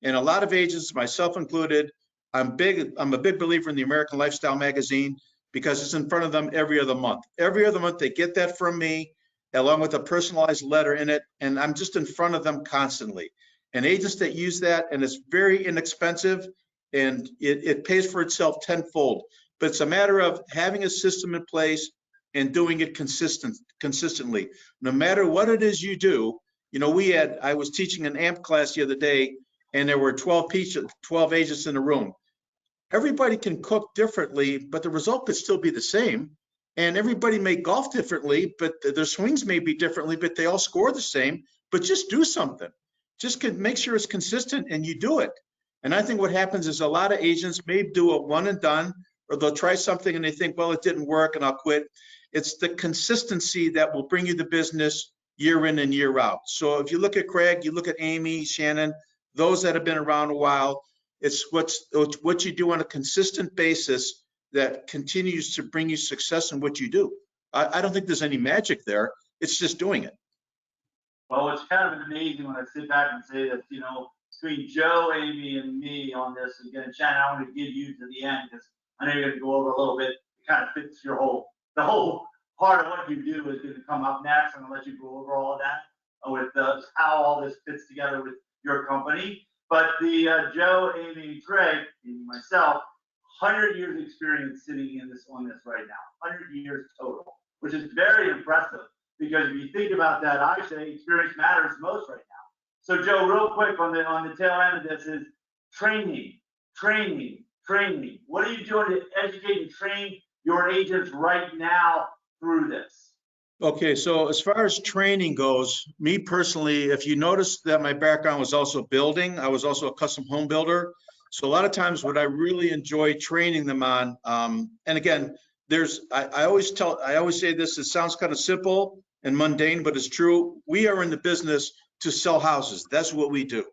And a lot of agents, myself included, I'm a big believer in the American Lifestyle magazine because it's in front of them every other month. Every other month they get that from me along with a personalized letter in it. And I'm just in front of them constantly. And agents that use that, and it's very inexpensive and it pays for itself tenfold. But it's a matter of having a system in place and doing it consistently. No matter what it is you do, I was teaching an AMP class the other day, and there were 12 agents in the room. Everybody can cook differently, but the result could still be the same. And everybody may golf differently, but their swings may be differently, but they all score the same. But just do something. Just make sure it's consistent and you do it. And I think what happens is a lot of agents may do a one and done, or they'll try something and they think, well, it didn't work and I'll quit. It's the consistency that will bring you the business year in and year out. So if you look at Craig, you look at Amy, Shannon, those that have been around a while, it's what you do on a consistent basis that continues to bring you success in what you do. I don't think there's any magic there. It's just doing it. Well, it's kind of amazing when I sit back and say that, between Joe, Amy, and me on this, again, Shannon, I want to give you to the end because I know you're going to go over a little bit. It kind of fits the whole part of what you do is going to come up next. I'm going to let you go over all of that with how all this fits together with your company. But the Joe, Amy, Craig, and myself, 100 years experience sitting on this right now, 100 years total, which is very impressive because if you think about that, I say experience matters most right now. So Joe, real quick on the tail end of this is training. What are you doing to educate and train your agents right now through this? Okay, so as far as training goes, me personally, if you notice that my background was also building, I was also a custom home builder. So a lot of times what I really enjoy training them on, and again, I always say this, it sounds kind of simple and mundane, but it's true. We are in the business to sell houses. That's what we do.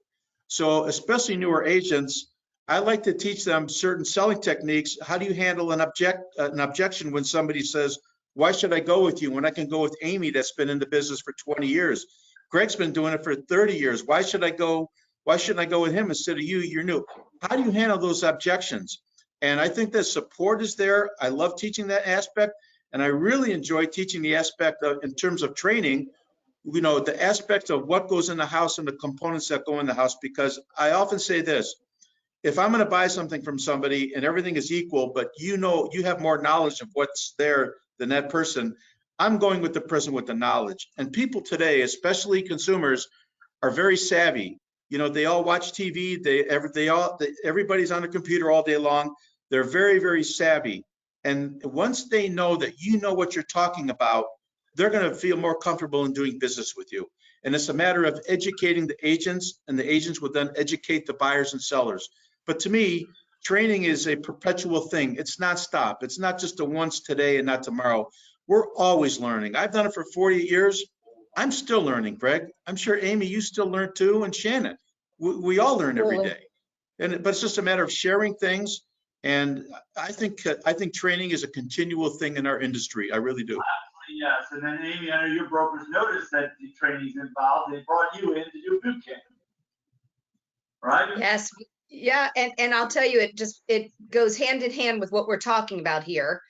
So especially newer agents, I like to teach them certain selling techniques. How do you handle an objection when somebody says, why should I go with you when I can go with Amy that's been in the business for 20 years? Greg's been doing it for 30 years. Why shouldn't I go with him instead of you? You're new. How do you handle those objections? And I think that support is there. I love teaching that aspect. And I really enjoy teaching the aspect of, in terms of training, the aspect of what goes in the house and the components that go in the house, because I often say this, if I'm going to buy something from somebody and everything is equal, but you have more knowledge of what's there than that person, I'm going with the person with the knowledge. And people today, especially consumers, are very savvy. They all watch TV. Everybody's on a computer all day long. They're very, very savvy. And once they know that you know what you're talking about, they're going to feel more comfortable in doing business with you. And it's a matter of educating the agents, and the agents will then educate the buyers and sellers. But to me, training is a perpetual thing. It's not stop. It's not just a once today and not tomorrow. We're always learning. I've done it for 48 years. I'm still learning, Greg. I'm sure, Amy, you still learn too, and Shannon. We all learn every day. But it's just a matter of sharing things. And I think training is a continual thing in our industry. I really do. Yes, and then Amy, I know your brokers noticed that the training's involved. They brought you in to do boot camp, right? Yes, yeah, and I'll tell you, it goes hand in hand with what we're talking about here.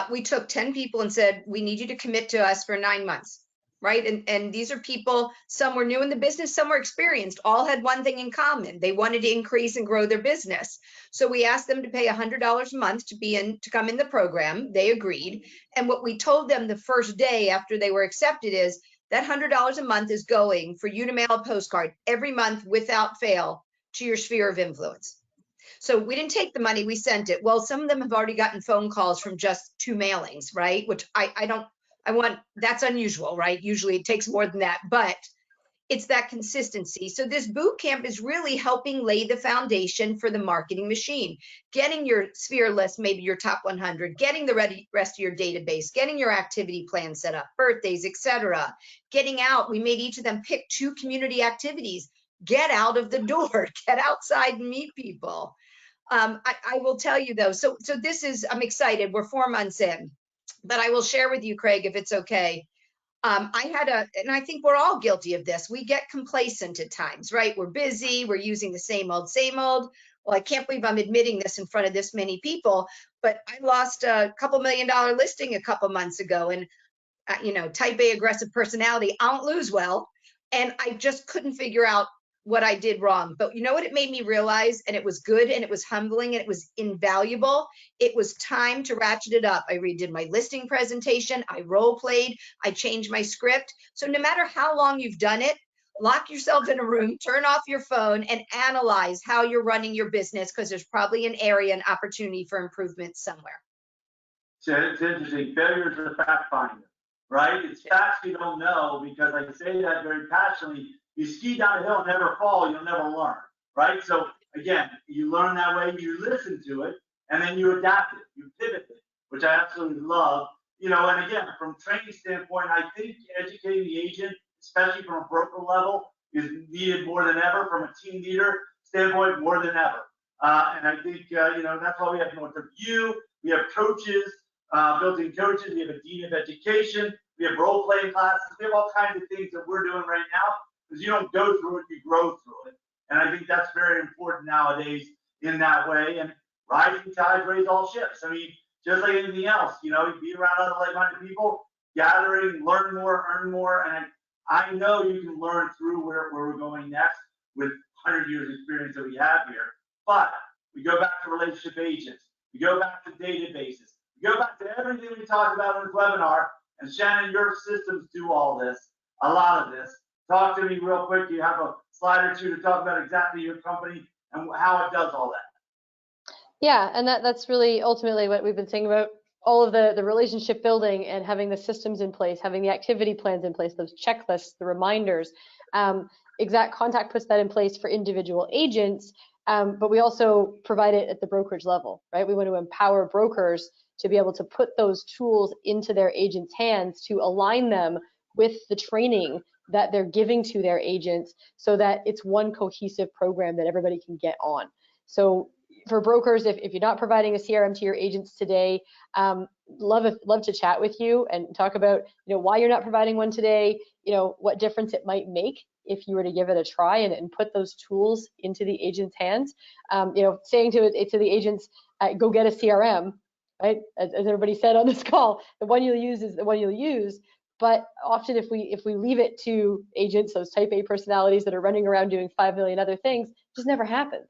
we took 10 people and said, we need you to commit to us for 9 months, right? And these are people, some were new in the business, some were experienced, all had one thing in common. They wanted to increase and grow their business. So we asked them to pay $100 a month to come in the program. They agreed. And what we told them the first day after they were accepted is that $100 a month is going for you to mail a postcard every month without fail to your sphere of influence. So we didn't take the money, we sent it. Well, some of them have already gotten phone calls from just 2 mailings, right? Which that's unusual, right? Usually it takes more than that, but it's that consistency. So this boot camp is really helping lay the foundation for the marketing machine, getting your sphere list, maybe your top 100, getting the rest of your database, getting your activity plan set up, birthdays, etc. Getting out, we made each of them pick 2 community activities. Get out of the door, get outside and meet people. I will tell you though, so this is, I'm excited, we're 4 months in, but I will share with you, Craig, if it's okay. And I think we're all guilty of this. We get complacent at times, right? We're busy, we're using the same old, same old. Well, I can't believe I'm admitting this in front of this many people, but I lost a couple $1 million listing a couple months ago, and type A aggressive personality, I don't lose well. And I just couldn't figure out what I did wrong. But you know what it made me realize? And it was good, and it was humbling, and it was invaluable. It was time to ratchet it up. I redid my listing presentation, I role played, I changed my script. So no matter how long you've done it, lock yourself in a room, turn off your phone, and analyze how you're running your business, because there's probably an area, an opportunity for improvement somewhere. So it's interesting. Failure is a fact finder, right? It's facts you don't know, because I say that very passionately. You ski down a hill and never fall, you'll never learn, right? So again, you learn that way, you listen to it, and then you adapt it, you pivot it, which I absolutely love. And again, from a training standpoint, I think educating the agent, especially from a broker level, is needed more than ever. From a team leader standpoint, more than ever. And I think, that's why we have North of You, we have coaches, built-in coaches, we have a dean of education, we have role-playing classes, we have all kinds of things that we're doing right now, because you don't go through it, you grow through it. And I think that's very important nowadays in that way. And rising tides raise all ships. I mean, just like anything else, you be around other like-minded people, gathering, learn more, earn more. And I know you can learn through where we're going next with 100 years experience that we have here. But we go back to relationship agents. We go back to databases. We go back to everything we talked about in this webinar. And Shannon, your systems do all this, a lot of this. Talk to me real quick. You have a slide or two to talk about exactly your company and how it does all that. Yeah, and that's really ultimately what we've been saying about all of the relationship building and having the systems in place, having the activity plans in place, those checklists, the reminders. Exact Contact puts that in place for individual agents, but we also provide it at the brokerage level, right? We want to empower brokers to be able to put those tools into their agents' hands to align them with the training that they're giving to their agents, so that it's one cohesive program that everybody can get on. So for brokers, if you're not providing a CRM to your agents today, love to chat with you and talk about why you're not providing one today, what difference it might make if you were to give it a try and put those tools into the agent's hands. Saying to the agents, go get a CRM, right? As everybody said on this call, the one you'll use is the one you'll use. But often if we leave it to agents, those type A personalities that are running around doing 5 million other things, it just never happens.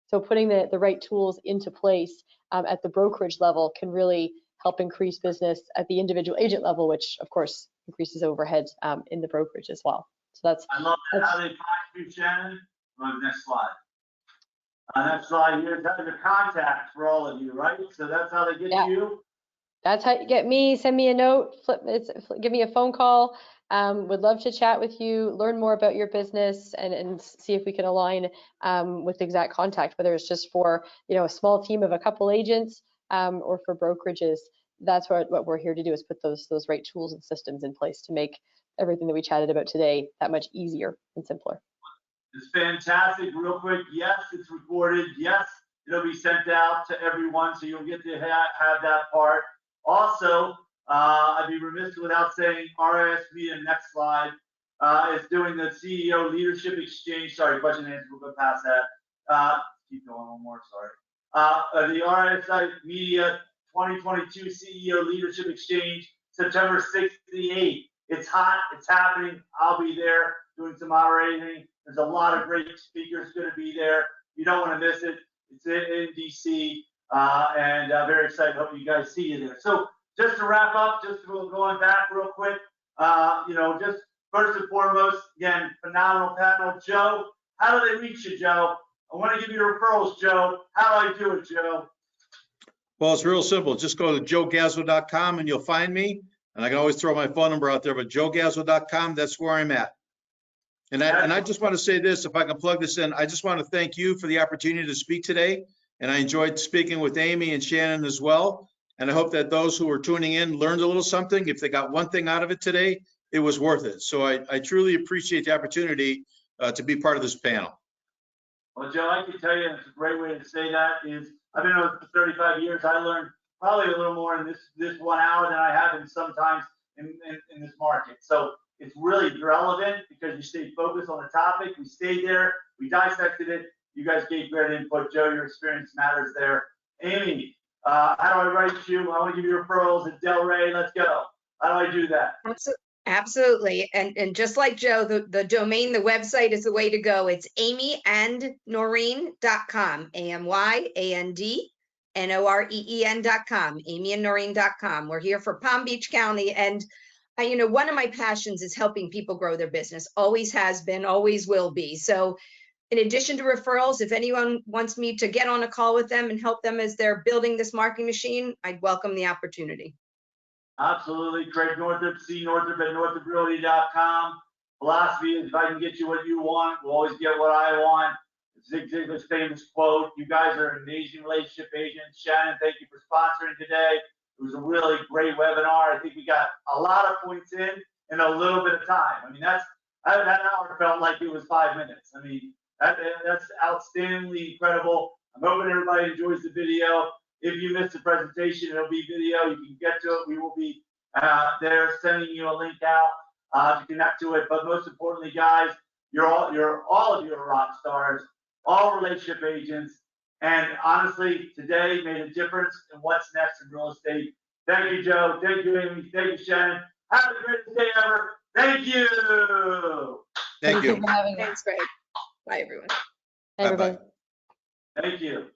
So putting the right tools into place at the brokerage level can really help increase business at the individual agent level, which of course increases overhead in the brokerage as well. So I love that. How they find you, Shannon. Next slide. Next slide here is your contacts for all of you, right? So that's how they get you. That's how you get me. Send me a note, give me a phone call. Would love to chat with you, learn more about your business, and see if we can align with Exact Contact, whether it's just for a small team of a couple agents or for brokerages. That's what we're here to do, is put those right tools and systems in place to make everything that we chatted about today that much easier and simpler. It's fantastic. Real quick, yes, it's recorded. Yes, it'll be sent out to everyone, so you'll get to have that part. Also, I'd be remiss without saying RISB, next slide, is doing the CEO Leadership Exchange. Sorry, question and answer, we'll go past that. Keep going one more, sorry. The RISI Media 2022 CEO Leadership Exchange, September 6th to the 8th. It's hot, it's happening. I'll be there doing some moderating. There's a lot of great speakers going to be there. You don't want to miss it. It's in DC, and very excited. Hope you guys see you there. So just to wrap up, just going back real quick, just first and foremost, again, phenomenal panel. Joe, how do they reach you, Joe? I want to give you referrals, Joe. How do I do it, Joe? Well, it's real simple. Just go to joegazzo.com and you'll find me. And I can always throw my phone number out there, but joegazzo.com, that's where I'm at. And I just want to say this, if I can plug this in, I just want to thank you for the opportunity to speak today. And I enjoyed speaking with Amy and Shannon as well. And I hope that those who are tuning in learned a little something. If they got one thing out of it today, it was worth it. So I truly appreciate the opportunity to be part of this panel. Well, Joe, I can tell you, it's a great way to say that is, I've been with for 35 years. I learned probably a little more in this 1 hour than I have in sometimes in this market. So it's really relevant because you stayed focused on the topic. We stayed there. We dissected it. You guys gave great input. Joe, your experience matters there. Amy, how do I write you? I want to give you referrals at Delray. Let's go. How do I do that? Absolutely. And just like Joe, the domain, the website is the way to go. It's amyandnoreen.com, AMYANDNOREEN.com, amyandnoreen.com. We're here for Palm Beach County. And one of my passions is helping people grow their business. Always has been, always will be. So in addition to referrals, if anyone wants me to get on a call with them and help them as they're building this marketing machine, I'd welcome the opportunity. Absolutely. Craig Northrup, cnorthrup at northruprealty.com. Philosophy is if I can get you what you want, we'll always get what I want. Zig Ziglar's famous quote. You guys are an amazing relationship agents. Shannon, thank you for sponsoring today. It was a really great webinar. I think we got a lot of points in a little bit of time. I mean, that hour felt like it was 5 minutes. I mean, that's outstandingly incredible. I'm hoping everybody enjoys the video. If you missed the presentation, it'll be video. You can get to it. We will be there sending you a link out to connect to it. But most importantly, guys, all of you are rock stars, all relationship agents. And honestly, today made a difference in what's next in real estate. Thank you, Joe. Thank you, Amy. Thank you, Shannon. Have the greatest day ever. Thank you. Thank you. For having me. Thanks, Greg. Bye, everyone. Bye, everybody. Thank you.